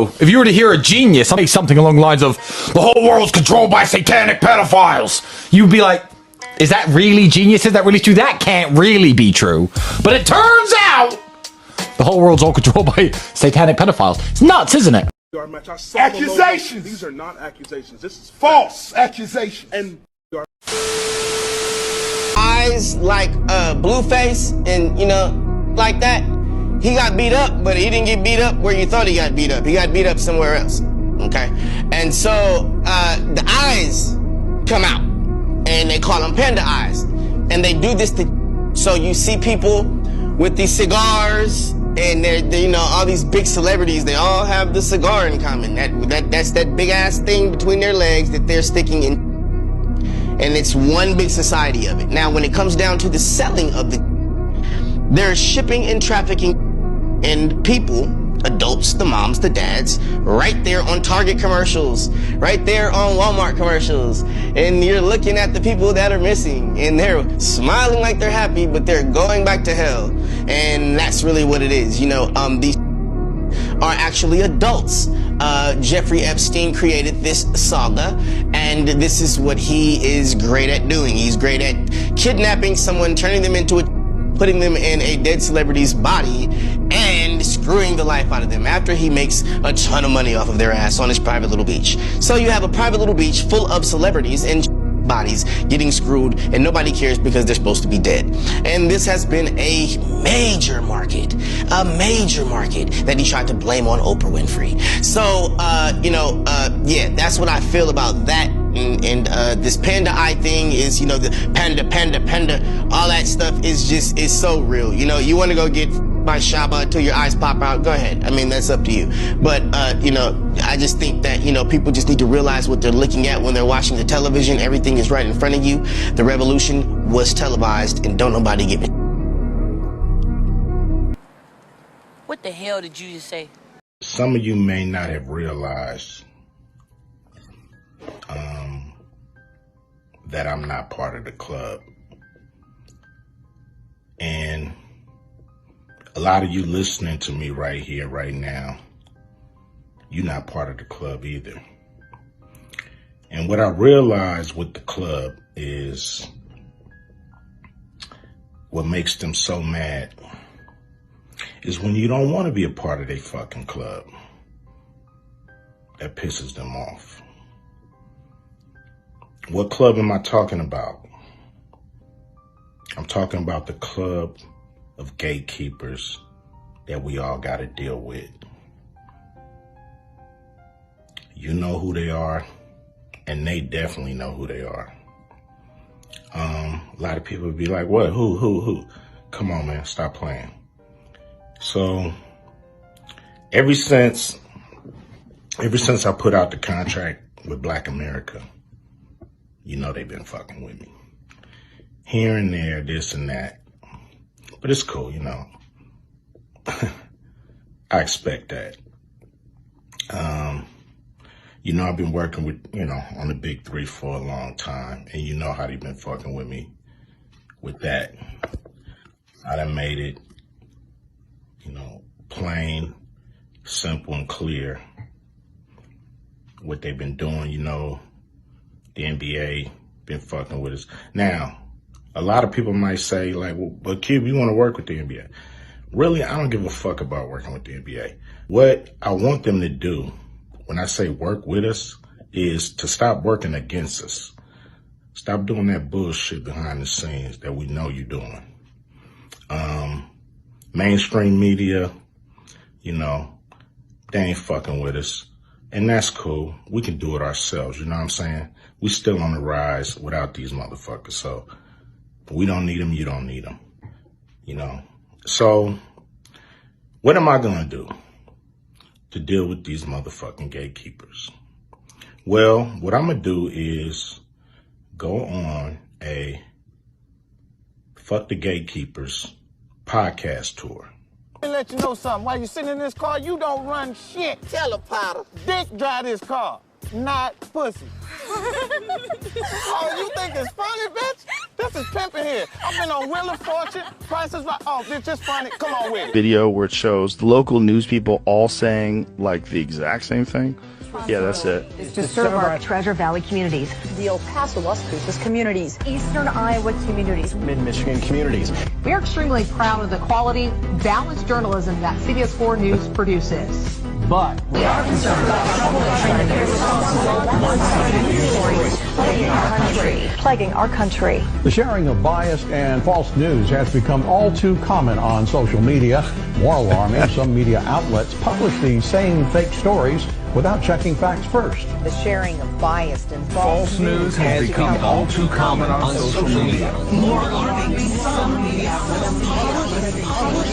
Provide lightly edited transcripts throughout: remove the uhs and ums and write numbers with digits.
know, if you were to hear a genius say something along the lines of, the whole world's controlled by satanic pedophiles, you'd be like, is that really genius? Is that really true? That can't really be true. But it turns out the whole world's all controlled by satanic pedophiles. It's nuts, isn't it? Accusations! These are not accusations. This is false accusations. And eyes like Blueface and, you know, like that. He got beat up, but he didn't get beat up where you thought he got beat up. He got beat up somewhere else. Okay? And so the eyes come out. And they call them panda eyes. And they do this so you see people with these cigars and they're you know, all these big celebrities, they all have the cigar in common. That's that big ass thing between their legs that they're sticking in. And it's one big society of it. Now, when it comes down to the selling of there's shipping and trafficking and people, adults, the moms, the dads, right there on Target commercials, right there on Walmart commercials. And you're looking at the people that are missing and they're smiling like they're happy, but they're going back to hell. And that's really what it is. You know, these are actually adults. Jeffrey Epstein created this saga, and this is what he is great at doing. He's great at kidnapping someone, turning them into putting them in a dead celebrity's body and screwing the life out of them after he makes a ton of money off of their ass on his private little beach. So you have a private little beach full of celebrities and bodies getting screwed, and nobody cares because they're supposed to be dead. And this has been a major market that he tried to blame on Oprah Winfrey. So, yeah, that's what I feel about that. And this panda eye thing is, you know, the panda, all that stuff is so real. You know, you want to go get my shaba until your eyes pop out, go ahead. I mean, that's up to you. But, you know, I just think that, you know, people just need to realize what they're looking at when they're watching the television. Everything is right in front of you. The revolution was televised, and don't nobody give it. What the hell did you just say? Some of you may not have realized that I'm not part of the club. And a lot of you listening to me right here, right now, you're not part of the club either. And what I realized with the club is what makes them so mad is when you don't want to be a part of their fucking club. That pisses them off. What club am I talking about? I'm talking about the club of gatekeepers that we all got to deal with. You know who they are, and they definitely know who they are. A lot of people would be like, what? Who? Come on, man, stop playing. So, ever since I put out the contract with Black America, you know they've been fucking with me. Here and there, this and that. But it's cool, you know. I expect that. You know, I've been working with, you know, on the big three for a long time. And you know how they've been fucking with me with that. I done made it, you know, plain, simple, and clear what they've been doing. You know, the NBA been fucking with us. Now, a lot of people might say, like, well, but Cube, you want to work with the NBA. Really, I don't give a fuck about working with the NBA. What I want them to do, when I say work with us, is to stop working against us. Stop doing that bullshit behind the scenes that we know you're doing. Mainstream media, you know, they ain't fucking with us. And that's cool. We can do it ourselves, you know what I'm saying? We still on the rise without these motherfuckers. So we don't need them, you don't need them, you know? So what am I gonna do to deal with these motherfucking gatekeepers? Well, what I'm gonna do is go on a Fuck the Gatekeepers podcast tour. Let me let you know something. While you sitting in this car, you don't run shit. Tell her, Potter. Dick drive this car. not pussy. Oh, you think it's funny, bitch? This is pimping here. I've been on Wheel of Fortune, Prices Right. Oh, it's just funny. Come on with it. Video where it shows the local news people all saying like the exact same thing. Yeah, that's it. Is to serve our Treasure Valley communities, the El Paso, Las Cruces communities, Eastern Iowa communities, Mid-Michigan communities. We are extremely proud of the quality, balanced journalism that CBS 4 News produces. But We are concerned about trouble and trying to be responsible plaguing our country. The sharing of biased and false news has become all too common on social media. More alarming, some media outlets publish these same fake stories without checking facts first. The sharing of biased and false news has become all too common on social media. More alarming, some media outlets publish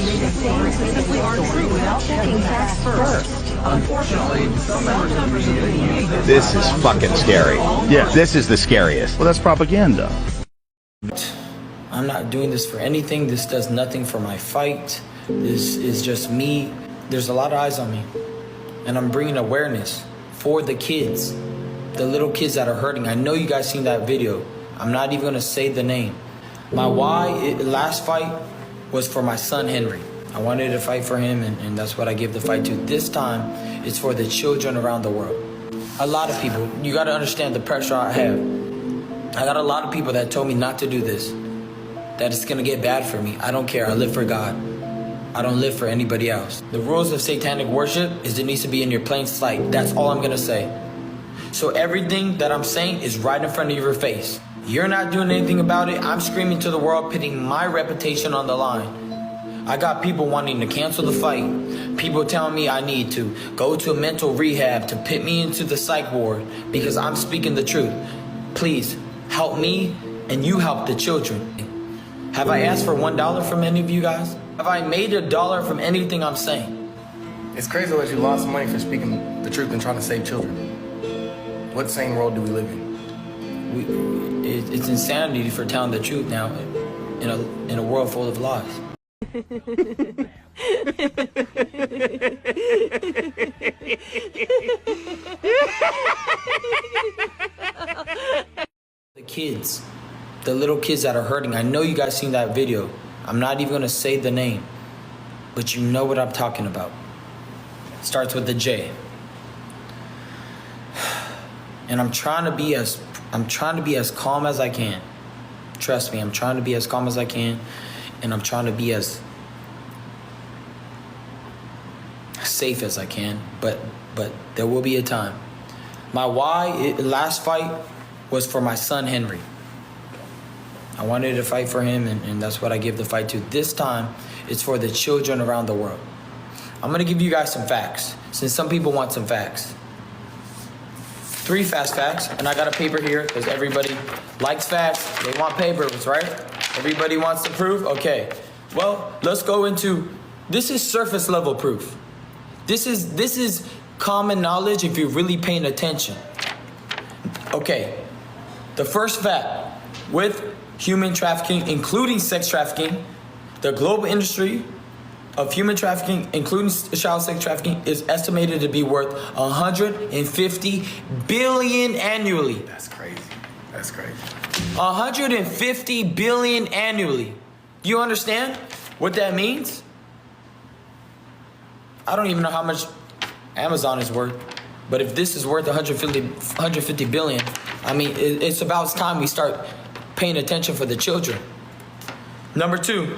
without checking facts first. Unfortunately, some members of the media This is fucking scary. Yeah. This is the scariest. Well, that's propaganda. I'm not doing this for anything. This does nothing for my fight. This is just me. There's a lot of eyes on me. And I'm bringing awareness for the kids, the little kids that are hurting. I know you guys seen that video. I'm not even gonna say the name. My last fight was for my son, Henry. I wanted to fight for him, and that's what I give the fight to. This time, it's for the children around the world. A lot of people, you gotta understand the pressure I have. I got a lot of people that told me not to do this, that it's gonna get bad for me. I don't care, I live for God. I don't live for anybody else. The rules of satanic worship is it needs to be in your plain sight. That's all I'm gonna say. So everything that I'm saying is right in front of your face. You're not doing anything about it. I'm screaming to the world, putting my reputation on the line. I got people wanting to cancel the fight. People telling me I need to go to a mental rehab to put me into the psych ward because I'm speaking the truth. Please help me and you help the children. Have I asked for $1 from any of you guys? Have I made $1 from anything I'm saying? It's crazy that you lost money for speaking the truth and trying to save children. What sane world do we live in? It's insanity for telling the truth now in a world full of lies. The kids, the little kids that are hurting. I know you guys seen that video. I'm not even gonna say the name, but you know what I'm talking about. Starts with the J. And I'm trying to be as calm as I can. Trust me, I'm trying to be as calm as I can, and I'm trying to be as safe as I can, but there will be a time. My last fight was for my son, Henry. I wanted to fight for him, and that's what I give the fight to. This time, it's for the children around the world. I'm gonna give you guys some facts, since some people want some facts. 3 fast facts, and I got a paper here, because everybody likes facts, they want papers, right? Everybody wants the proof? Okay. Well, let's go into, this is surface level proof. This is common knowledge if you're really paying attention. Okay, the first fact, with human trafficking, including sex trafficking, the global industry of human trafficking, including child sex trafficking, is estimated to be worth $150 billion annually. That's crazy. That's crazy. $150 billion annually. Do you understand what that means? I don't even know how much Amazon is worth, but if this is worth 150 billion, I mean, it's about time we start paying attention for the children. Number 2,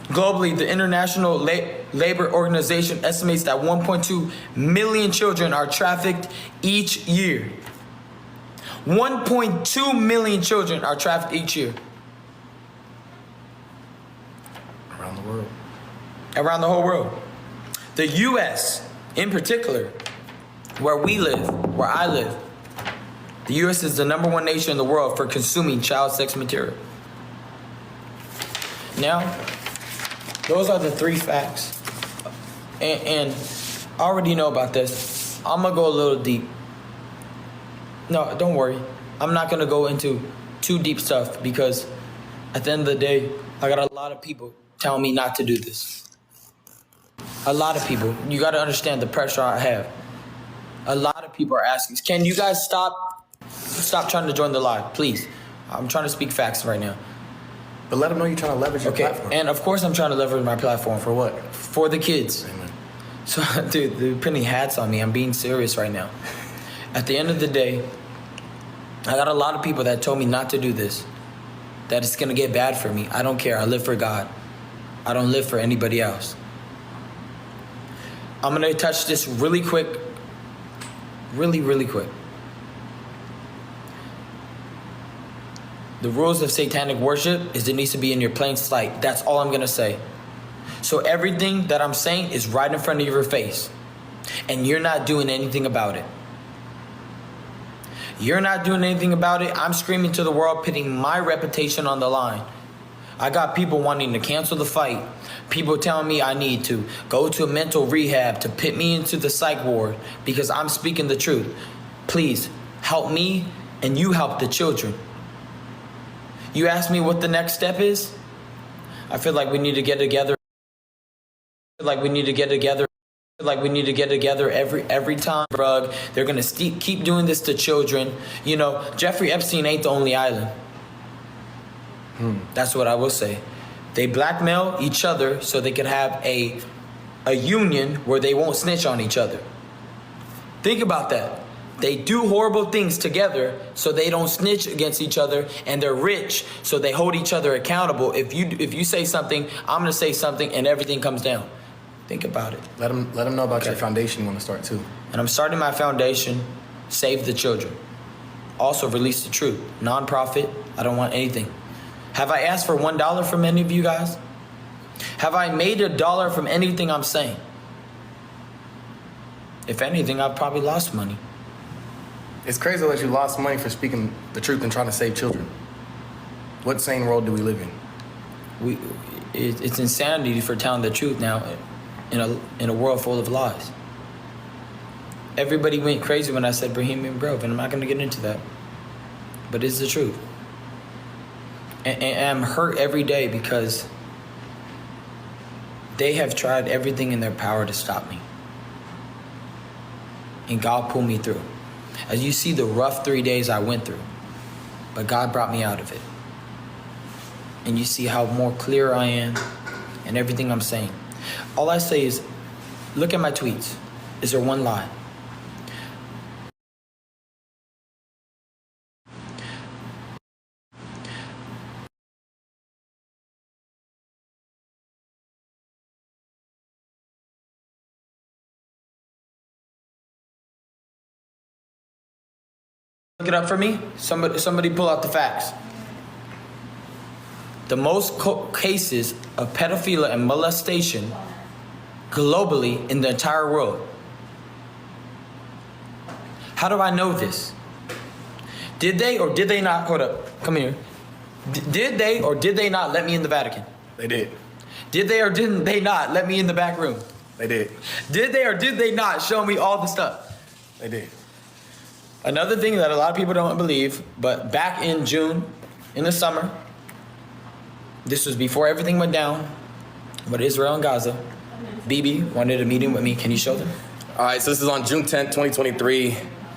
globally, the International Labor Organization estimates that 1.2 million children are trafficked each year. 1.2 million children are trafficked each year. Around the world. Around the whole world. The U.S. in particular, where we live, where I live, the U.S. is the #1 nation in the world for consuming child sex material. Now, those are the 3 facts. And I already know about this. I'm going to go a little deep. No, don't worry. I'm not going to go into too deep stuff because at the end of the day, I got a lot of people telling me not to do this. A lot of people. You got to understand the pressure I have. A lot of people. people are asking, can you guys stop trying to join the live, please? I'm trying to speak facts right now. But let them know you're trying to leverage your platform. And of course I'm trying to leverage my platform. For what? For the kids. Amen. So, dude, they're putting hats on me. I'm being serious right now. At the end of the day, I got a lot of people that told me not to do this, that it's going to get bad for me. I don't care. I live for God. I don't live for anybody else. I'm going to touch this really quick. Really, really quick. The rules of satanic worship is it needs to be in your plain sight. That's all I'm going to say. So everything that I'm saying is right in front of your face. And you're not doing anything about it. You're not doing anything about it. I'm screaming to the world, putting my reputation on the line. I got people wanting to cancel the fight. People telling me I need to go to a mental rehab to put me into the psych ward because I'm speaking the truth. Please help me and you help the children. You ask me what the next step is? I feel like we need to get together. Every time, drug. They're gonna keep doing this to children. You know, Jeffrey Epstein ain't the only island. That's what I will say. They blackmail each other so they can have a union where they won't snitch on each other. Think about that. They do horrible things together so they don't snitch against each other, and they're rich so they hold each other accountable. If you say something, I'm gonna say something, and everything comes down. Think about it. Let them know about your foundation you want to start too. And I'm starting my foundation, Save the Children. Also Release the Truth. Non-profit, I don't want anything. Have I asked for $1 from any of you guys? Have I made $1 from anything I'm saying? If anything, I've probably lost money. It's crazy that you lost money for speaking the truth and trying to save children. What sane world do we live in? It's insanity for telling the truth now in a world full of lies. Everybody went crazy when I said Bohemian Grove, and I'm not going to get into that. But it's the truth. And I'm hurt every day because they have tried everything in their power to stop me. And God pulled me through. As you see the rough 3 days I went through, but God brought me out of it. And you see how more clear I am and everything I'm saying. All I say is, look at my tweets. Is there one lie? Look it up for me. Somebody pull out the facts. The most cases of pedophilia and molestation globally in the entire world. How do I know this? Did they or did they not, hold up, come here. Did they or did they not let me in the Vatican? They did. Did they or didn't they not let me in the back room? They did. Did they or did they not show me all the stuff? They did. Another thing that a lot of people don't believe, but back in June, in the summer, this was before everything went down, but Israel and Gaza, Bibi wanted a meeting with me. Can you show them? All right, so this is on June 10th, 2023.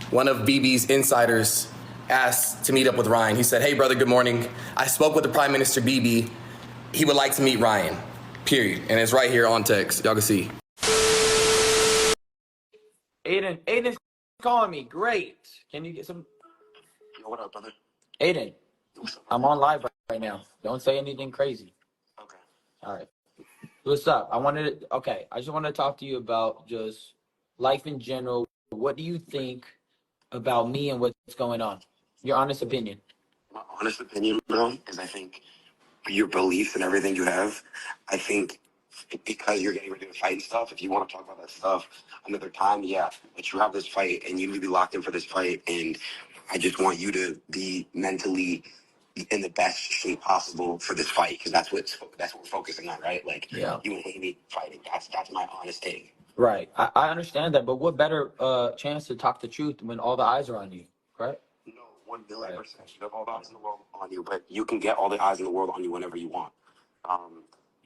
One of Bibi's insiders asked to meet up with Ryan. He said, "Hey, brother, good morning. I spoke with the Prime Minister Bibi. He would like to meet Ryan, period." And it's right here on text. Y'all can see. Adin's calling me. Great. Can you get some? Yo, what up, brother? Adin, I'm on live right now. Don't say anything crazy. Okay. All right. What's up? I just want to talk to you about just life in general. What do you think about me and what's going on? Your honest opinion. My honest opinion, bro, is I think your beliefs and everything you have, I think because you're getting ready to fight and stuff, if you want to talk about that stuff another time, yeah. But you have this fight and you need to be locked in for this fight. And I just want you to be mentally in the best shape possible for this fight, because that's what we're focusing on, right? Like, Yeah. You and Amy fighting. That's my honest take. Right. I understand that, but what better chance to talk the truth when all the eyes are on you, right? No, 1,000,000,000%. You have all the eyes in the world on you, but you can get all the eyes in the world on you whenever you want.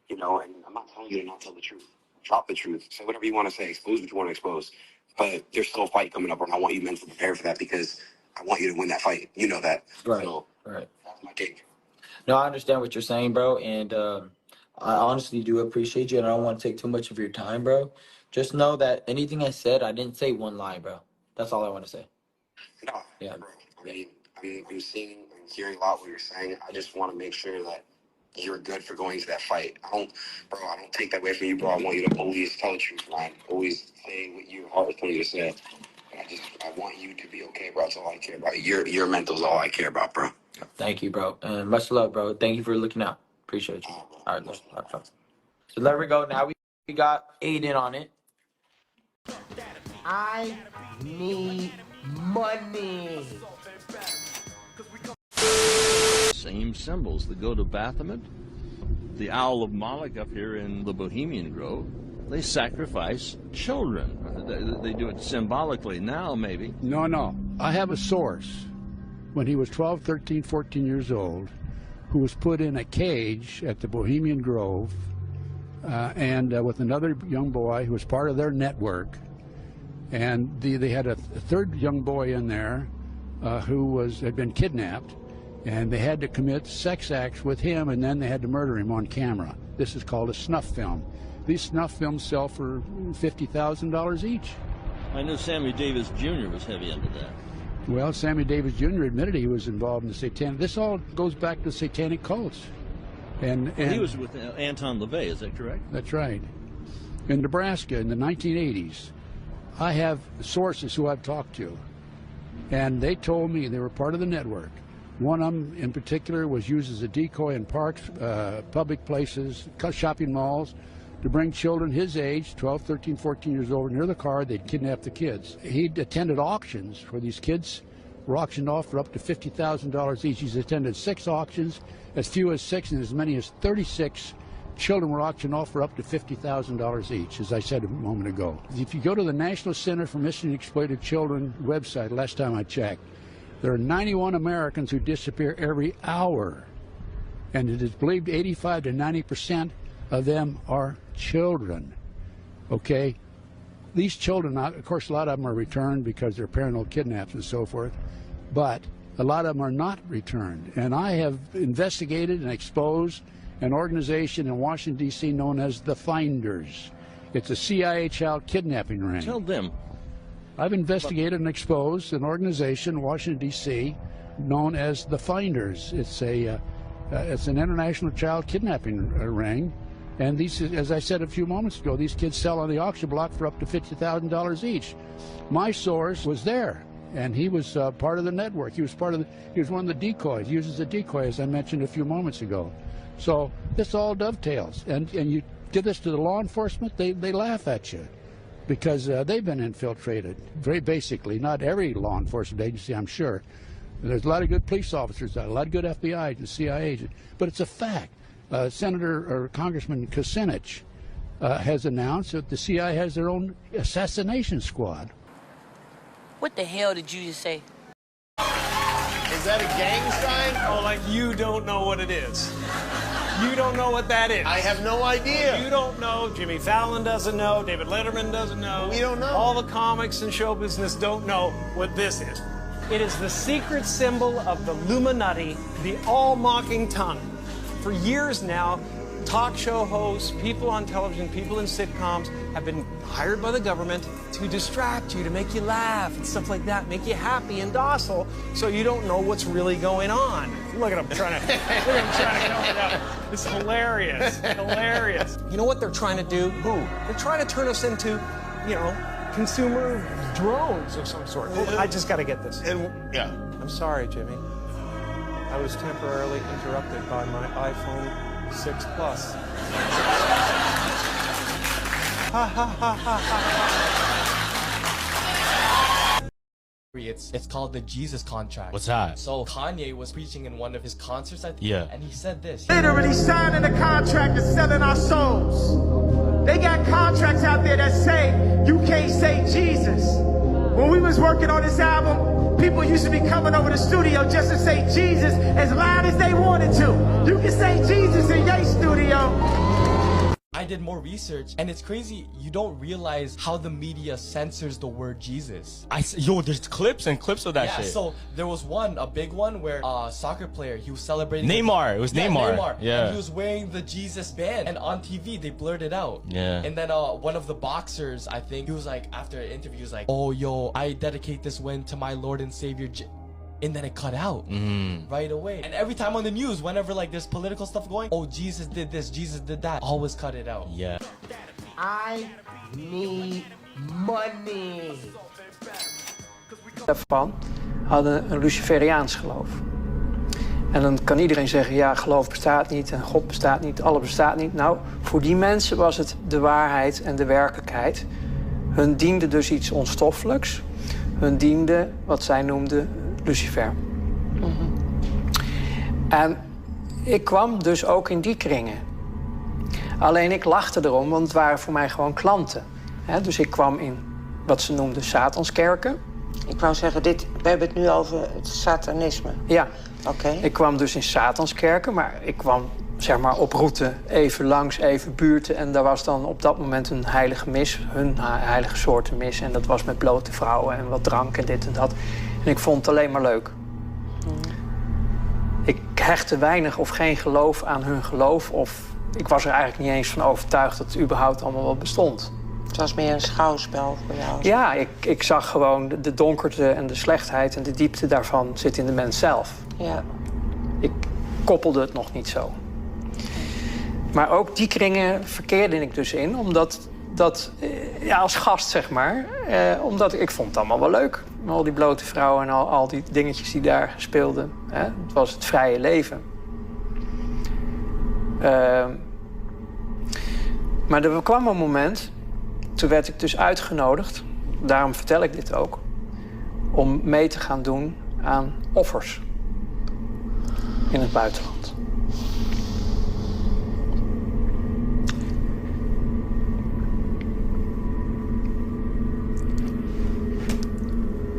And I'm not telling you to not tell the truth. Drop the truth. Say whatever you want to say. Expose what you want to expose. but there's still a fight coming up, and I want you mentally prepared for that because I want you to win that fight. You know that. Right. So Right. that's my take. No, I understand what you're saying, bro, and I honestly do appreciate you, and I don't want to take too much of your time, bro. Just know that anything I said, I didn't say one lie, bro. That's all I want to say. No, Yeah. bro. I mean, I'm seeing, I'm hearing a lot what you're saying. I just want to make sure that you're good for going to that fight. I don't take that away from you, bro. I want you to always tell the truth, man. Always say what your heart is telling you to say. And I want you to be okay, bro. That's all I care about. Your mental's all I care about, bro. Thank you, bro, and much love, bro. Thank you for looking out. Appreciate you. All right, bro. All right, bro. So there we go. Now we got Adin on it. I need money. Same symbols that go to Baphomet, the Owl of Moloch up here in the Bohemian Grove. They sacrifice children. They do it symbolically now, maybe. No. I have a source when he was 12, 13, 14 years old who was put in a cage at the Bohemian Grove and with another young boy who was part of their network. And they had a third young boy in there who had been kidnapped, and they had to commit sex acts with him, and then they had to murder him on camera. This is called a snuff film. These snuff films sell for $50,000 each. I knew Sammy Davis Jr. was heavy into that. Well, Sammy Davis Jr. admitted he was involved in the satanic. This all goes back to satanic cults. And he was with Anton LaVey, is that correct? That's right. In Nebraska in the 1980s, I have sources who I've talked to, and they told me they were part of the network. One of them in particular was used as a decoy in parks, public places, shopping malls, to bring children his age, 12, 13, 14 years old, near the car. They'd kidnap the kids. He'd attended auctions where these kids were auctioned off for up to $50,000 each. He's attended 6 auctions, as few as 6, and as many as 36 children were auctioned off for up to $50,000 each, as I said a moment ago. If you go to the National Center for Missing and Exploited Children website, last time I checked, there are 91 Americans who disappear every hour, and it is believed 85 to 90% of them are children. Okay? These children, of course, a lot of them are returned because their parents kidnapped and so forth, but a lot of them are not returned. And I have investigated and exposed an organization in Washington, D.C. known as the Finders. It's a CIA child kidnapping ring. Tell them. I've investigated and exposed an organization in Washington, D.C. known as the Finders. It's an international child kidnapping ring. And these, as I said a few moments ago, these kids sell on the auction block for up to $50,000 each. My source was there, and he was part of the network. He was one of the decoys. He uses a decoy, as I mentioned a few moments ago. So this all dovetails. And you give this to the law enforcement, they laugh at you because they've been infiltrated, very basically. Not every law enforcement agency, I'm sure. There's a lot of good police officers, a lot of good FBI and CIA agents, but it's a fact. Senator or Congressman Kucinich has announced that the CIA has their own assassination squad. What the hell did you just say? Is that a gang sign? Oh, like you don't know what it is. You don't know what that is. I have no idea. You don't know. Jimmy Fallon doesn't know. David Letterman doesn't know. We don't know. All the comics and show business don't know what this is. It is the secret symbol of the Illuminati, the all-mocking tongue. For years now, talk show hosts, people on television, people in sitcoms have been hired by the government to distract you, to make you laugh and stuff like that, make you happy and docile so you don't know what's really going on. Look at him trying to cover it up. It's hilarious, hilarious. You know what they're trying to do? Who? They're trying to turn us into, consumer drones of some sort. I just got to get this. Yeah. I'm sorry, Jimmy. I was temporarily interrupted by my iPhone 6 Plus. Ha ha ha ha ha. It's called the Jesus contract. What's that? So Kanye was preaching in one of his concerts, I think, and he said this. Literally signing a contract and selling our souls. They got contracts out there that say you can't say Jesus. When we was working on this album, people used to be coming over the studio just to say Jesus as loud as they wanted to. You can say Jesus in your studio. I I did more research, and it's crazy. You don't realize how the media censors the word Jesus. There's clips and clips of that Yeah, shit. so there was a big one where a soccer player, he was celebrating Neymar. It was Neymar. Yeah. And he was wearing the Jesus band, and on TV they blurred it out. Yeah. And then one of the boxers, I think, he was like, after an interview, he was like, "Oh, yo, I dedicate this win to my Lord and Savior." And then it cut out right away. And every time on the news, whenever like there's political stuff going, oh, Jesus did this, Jesus did that, always cut it out. Yeah. I need money. Daarvan hadden een Luciferiaans geloof. En dan kan iedereen zeggen, ja, geloof bestaat niet en God bestaat niet, alles bestaat niet. Nou, voor die mensen was het de waarheid en de werkelijkheid. Hun diende dus iets onstoffelijks. Hun diende wat zij noemden Lucifer. En ik kwam dus ook in die kringen. Alleen ik lachte erom, want het waren voor mij gewoon klanten. Dus ik kwam in wat ze noemden Satanskerken. Ik wou zeggen, we hebben het nu over het satanisme. Ja. Oké. Ik kwam dus in Satanskerken, maar ik kwam zeg maar op route even langs, even buurten. En daar was dan op dat moment een heilige mis, hun heilige soorten mis. En dat was met blote vrouwen en wat drank en dit en dat. En ik vond het alleen maar leuk. Ik hechtte weinig of geen geloof aan hun geloof. Of ik was er eigenlijk niet eens van overtuigd dat het überhaupt allemaal wel bestond. Het was meer een schouwspel voor jou. Ja, ik zag gewoon de donkerte en de slechtheid en de diepte daarvan zit in de mens zelf. Ja. Ik koppelde het nog niet zo. Maar ook die kringen verkeerde ik dus in, omdat ja, als gast zeg maar, omdat ik vond het allemaal wel leuk. Al die blote vrouwen en al die dingetjes die daar speelden. Het was het vrije leven. Maar er kwam een moment, toen werd ik dus uitgenodigd, daarom vertel ik dit ook, om mee te gaan doen aan offers in het buitenland.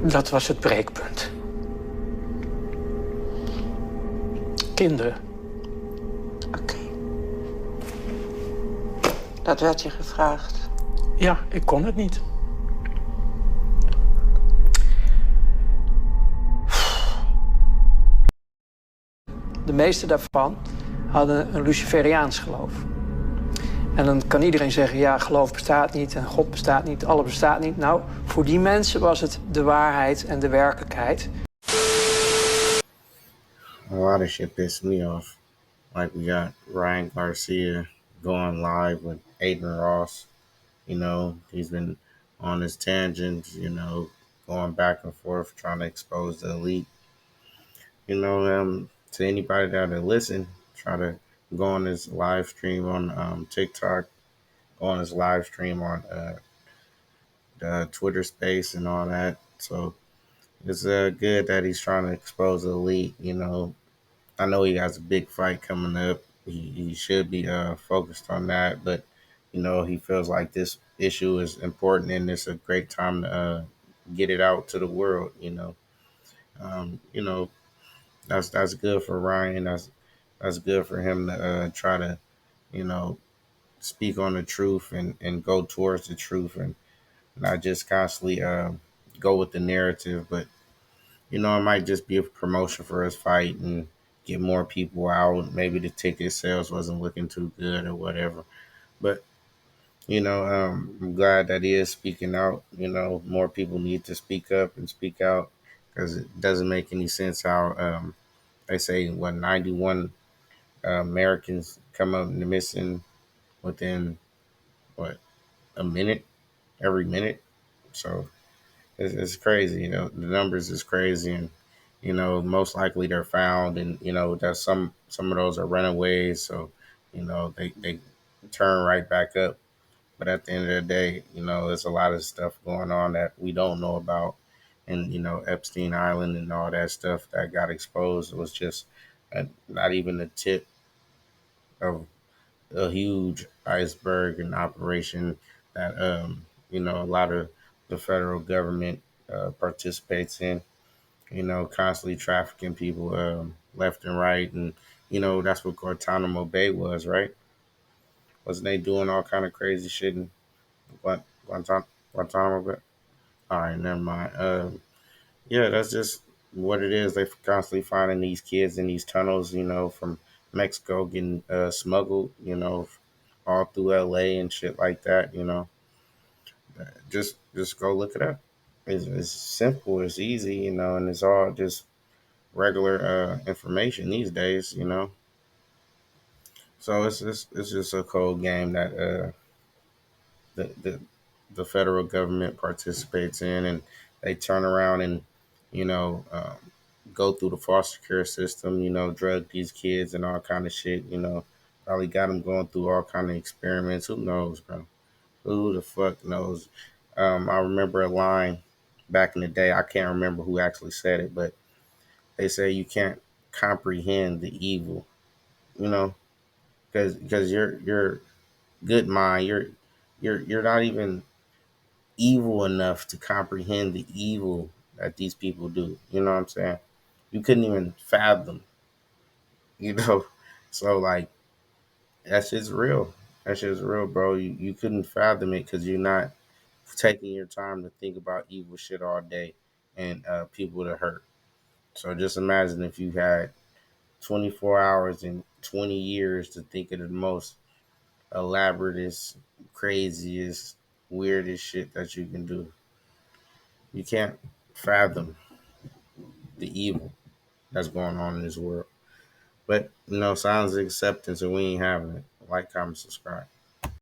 Dat was het breekpunt. Kinderen. Oké. Dat werd je gevraagd? Ja, ik kon het niet. De meeste daarvan hadden een Luciferiaans geloof. En dan kan iedereen zeggen, ja, geloof bestaat niet en God bestaat niet, alles bestaat niet. Nou, voor die mensen was het de waarheid en de werkelijkheid. A lot of shit pissed me off. Like we got Ryan Garcia going live with Adin Ross. You know, he's been on his tangents, you know, going back and forth, trying to expose the elite. You know, to anybody that'll listen, try to go on his live stream on TikTok, go on his live stream on the Twitter space and all that. So it's good that he's trying to expose the elite. You know, I know he has a big fight coming up. He should be focused on that, but you know, he feels like this issue is important and it's a great time to get it out to the world. You know, that's good for Ryan. That's good for him to try to, you know, speak on the truth and go towards the truth and not just constantly go with the narrative. But, you know, it might just be a promotion for his fight and get more people out. Maybe the ticket sales wasn't looking too good or whatever. But, you know, I'm glad that he is speaking out. You know, more people need to speak up and speak out because it doesn't make any sense how they say, 91 Americans come up missing within, a minute, every minute. So it's crazy, you know, the numbers is crazy. And, you know, most likely they're found. And, you know, there's some of those are runaways. So, you know, they turn right back up. But at the end of the day, you know, there's a lot of stuff going on that we don't know about. And, you know, Epstein Island and all that stuff that got exposed was just not even the tip of a huge iceberg and operation that, you know, a lot of the federal government participates in, you know, constantly trafficking people left and right. And, you know, that's what Guantanamo Bay was, right? Wasn't they doing all kind of crazy shit in Guantanamo Bay? All right, never mind. Yeah, that's just what it is. They're constantly finding these kids in these tunnels, from Mexico getting smuggled, all through LA and shit like that. Just go look it up. It's simple, it's easy, and it's all just regular information these days. So it's just a cold game that the, the the federal government participates in, and they turn around and you know um, go through the foster care system, drug these kids and all kind of shit. Probably got them going through all kind of experiments. Who knows, bro? Who the fuck knows? I remember a line back in the day. I can't remember who actually said it, but they say you can't comprehend the evil, you know, because your good mind, you're not even evil enough to comprehend the evil that these people do. You know what I'm saying? You couldn't even fathom, you know. So like that shit's real. That shit's real, bro. You couldn't fathom it because you're not taking your time to think about evil shit all day and people to hurt. So just imagine if you had 24 hours and 20 years to think of the most elaboratest, craziest, weirdest shit that you can do. You can't fathom the evil that's going on in this world. But, signs of acceptance, and we ain't having it. Like, comment, subscribe.